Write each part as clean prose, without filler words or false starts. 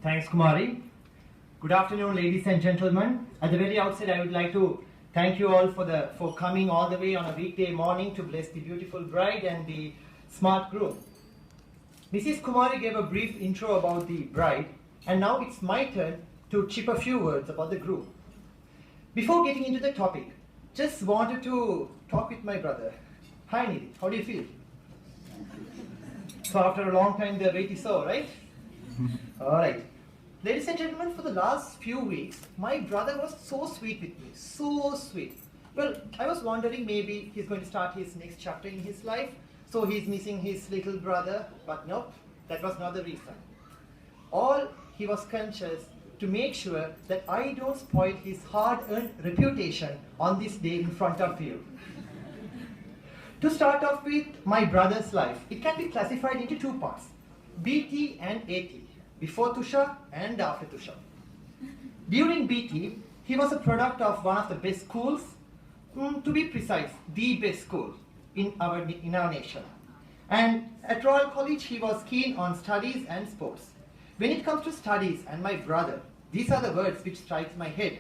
Thanks, Kumari. Good afternoon, ladies and gentlemen. At the very outset, I would like to thank you all for coming all the way on a weekday morning to bless the beautiful bride and the smart groom. Mrs. Kumari gave a brief intro about the bride, and now it's my turn to chip a few words about the groom. Before getting into the topic, just wanted to talk with my brother. Hi, Nidhi. How do you feel? So after a long time, the wait is over, right? All right. Ladies and gentlemen, for the last few weeks, my brother was so sweet with me, so sweet. Well, I was wondering maybe he's going to start his next chapter in his life, so he's missing his little brother, but nope, that was not the reason. All he was conscious to make sure that I don't spoil his hard-earned reputation on this day in front of you. To start off with my brother's life, it can be classified into two parts, BT and AT. Before Tusha and after Tusha. During BT, he was a product of one of the best schools, to be precise, the best school in our nation. And at Royal College, he was keen on studies and sports. When it comes to studies and my brother, these are the words which strikes my head.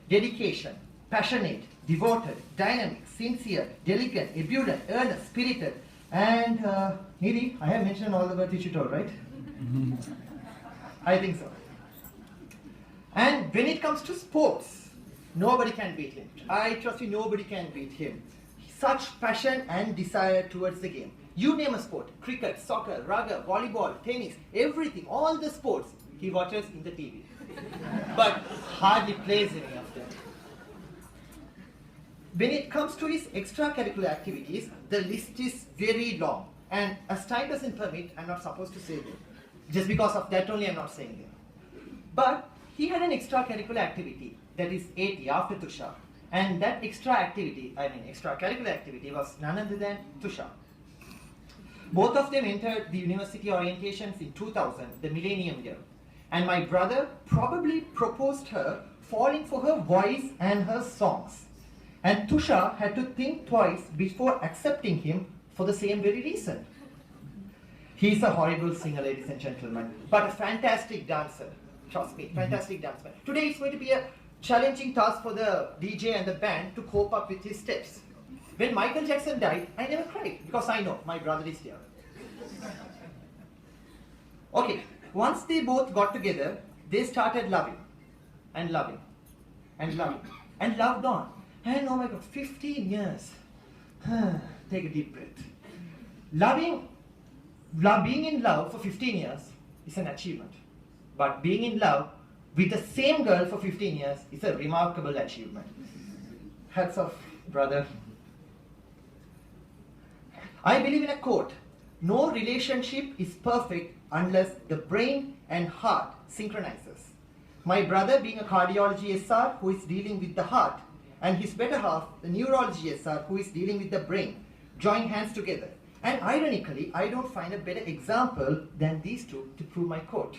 Dedication, passionate, devoted, dynamic, sincere, diligent, ebullient, earnest, spirited, and Nidhi, I have mentioned all the words which you told, right? I think so. And when it comes to sports, nobody can beat him. I trust you, nobody can beat him. Such passion and desire towards the game. You name a sport, cricket, soccer, rugby, volleyball, tennis, everything, all the sports he watches in the TV. But hardly plays any of them. When it comes to his extracurricular activities, the list is very long. And as time doesn't permit, I'm not supposed to say them. Just because of that only I'm not saying them. But he had an extracurricular activity, that is AT, after Tusha. And that extracurricular activity was none other than Tusha. Both of them entered the university orientations in 2000, the millennium year. And my brother probably proposed her, falling for her voice and her songs. And Tusha had to think twice before accepting him for the same very reason. He's a horrible singer, ladies and gentlemen, but a fantastic dancer. Trust me, fantastic dancer. Today it's going to be a challenging task for the DJ and the band to cope up with his steps. When Michael Jackson died, I never cried because I know my brother is there. Okay, once they both got together, they started loving and loving and loving and loved on. And oh my God, 15 years. Take a deep breath. Being in love for 15 years is an achievement. But being in love with the same girl for 15 years is a remarkable achievement. Hats off, brother. I believe in a quote, no relationship is perfect unless the brain and heart synchronizes. My brother being a cardiology SR who is dealing with the heart, and his better half, the neurology SR who is dealing with the brain, join hands together. And ironically, I don't find a better example than these two to prove my quote.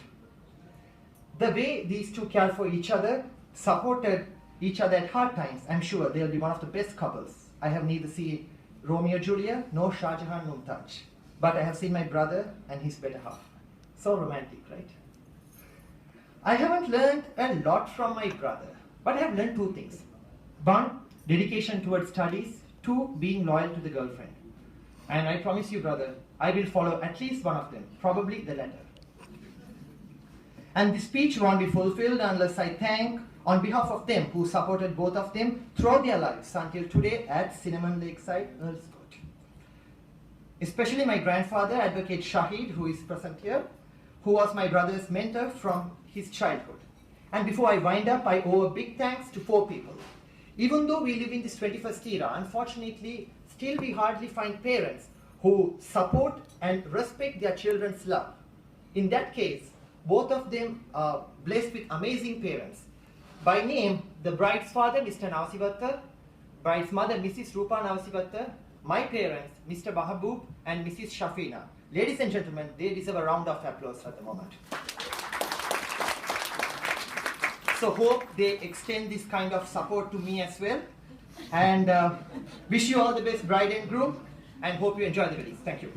The way these two cared for each other, supported each other at hard times, I'm sure they'll be one of the best couples. I have neither seen Romeo Julia nor Shah Jahan Mumtaz, but I have seen my brother and his better half. So romantic, right? I haven't learned a lot from my brother, but I have learned two things. One, dedication towards studies. Two, being loyal to the girlfriend. And I promise you, brother, I will follow at least one of them, probably the latter. And the speech won't be fulfilled unless I thank, on behalf of them who supported both of them throughout their lives until today at Cinnamon Lakeside, Earls Court. Especially my grandfather, Advocate Shahid, who is present here, who was my brother's mentor from his childhood. And before I wind up, I owe a big thanks to four people. Even though we live in this 21st era, unfortunately, still we hardly find parents who support and respect their children's love. In that case, both of them are blessed with amazing parents. By name, the bride's father, Mr. Navasivatta, bride's mother, Mrs. Rupa Navasivatta, my parents, Mr. Mahaboob and Mrs. Shafina. Ladies and gentlemen, they deserve a round of applause at the moment. So hope they extend this kind of support to me as well. And wish you all the best, bride and groom, and hope you enjoy the wedding. Thank you.